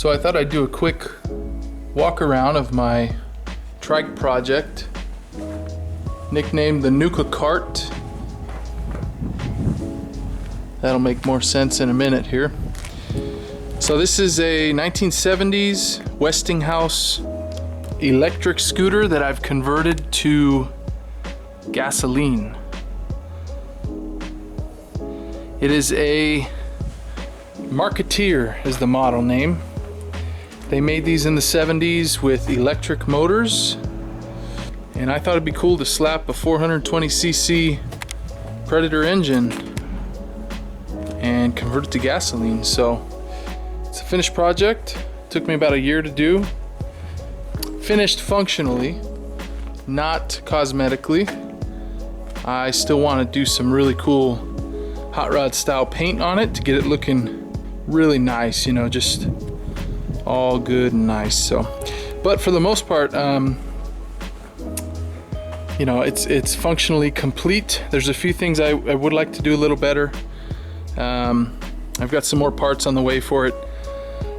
So I thought I'd do a quick walk around of my trike project, nicknamed the Nuka Kart. That'll make more sense in a minute here. So this is a 1970s Westinghouse electric scooter that I've converted to gasoline. It is a Marketeer is the model name. They made these in the 70s with electric motors, and I thought it'd be cool to slap a 420cc Predator engine and convert it to gasoline. So it's a finished project. Took me about a year to do. Finished functionally, not cosmetically. I still want to do some really cool hot rod style paint on it to get it looking really nice, you know, just all good and nice. So, but for the most part, you know, it's functionally complete. There's a few things I would like to do a little better. I've got some more parts on the way for it.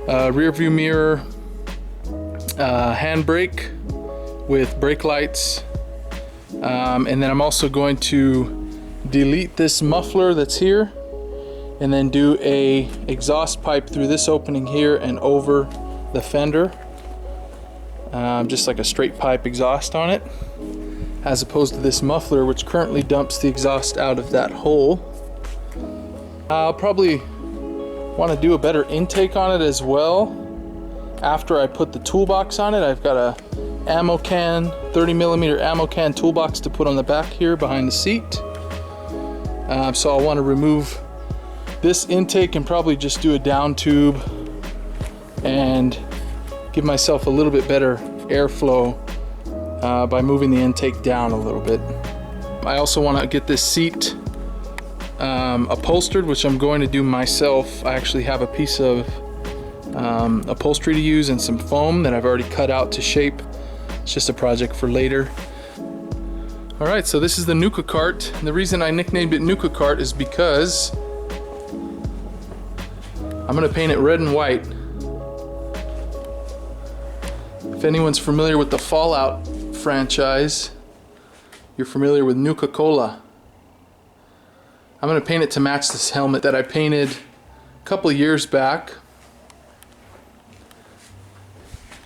Rear view mirror, handbrake with brake lights, and then I'm also going to delete this muffler that's here and then do a exhaust pipe through this opening here and over the fender, just like a straight pipe exhaust on it, as opposed to this muffler which currently dumps the exhaust out of that hole. I'll probably want to do a better intake on it as well after I put the toolbox on it. I've got a ammo can, 30mm ammo can toolbox to put on the back here behind the seat. So I'll want to remove this intake and probably just do a down tube and give myself a little bit better airflow by moving the intake down a little bit. I also want to get this seat upholstered, which I'm going to do myself. I actually have a piece of upholstery to use and some foam that I've already cut out to shape. It's just a project for later. Alright, so this is the Nuka Kart. And the reason I nicknamed it Nuka Kart is because I'm going to paint it red and white. If anyone's familiar with the Fallout franchise, you're familiar with Nuka Cola. I'm going to paint it to match this helmet that I painted a couple of years back.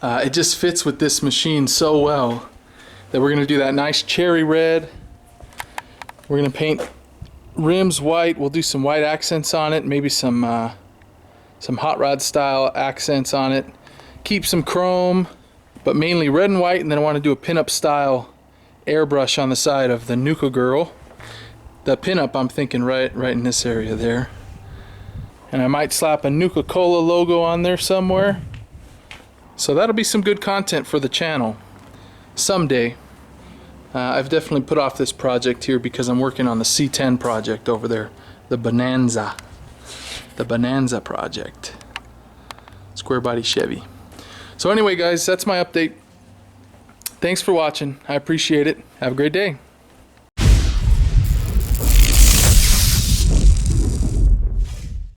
It just fits with this machine so well that we're going to do that nice cherry red. We're going to paint rims white. We'll do some white accents on it, maybe some hot rod style accents on it. Keep some chrome, but mainly red and white. And then I want to do a pinup style airbrush on the side of the Nuka girl. The pinup, I'm thinking right in this area there. And I might slap a Nuka Cola logo on there somewhere. So that'll be some good content for the channel someday. I've definitely put off this project here because I'm working on the C10 project over there, the Bonanza project, square body Chevy. So anyway guys, that's my update. Thanks for watching. I appreciate it. Have a great day.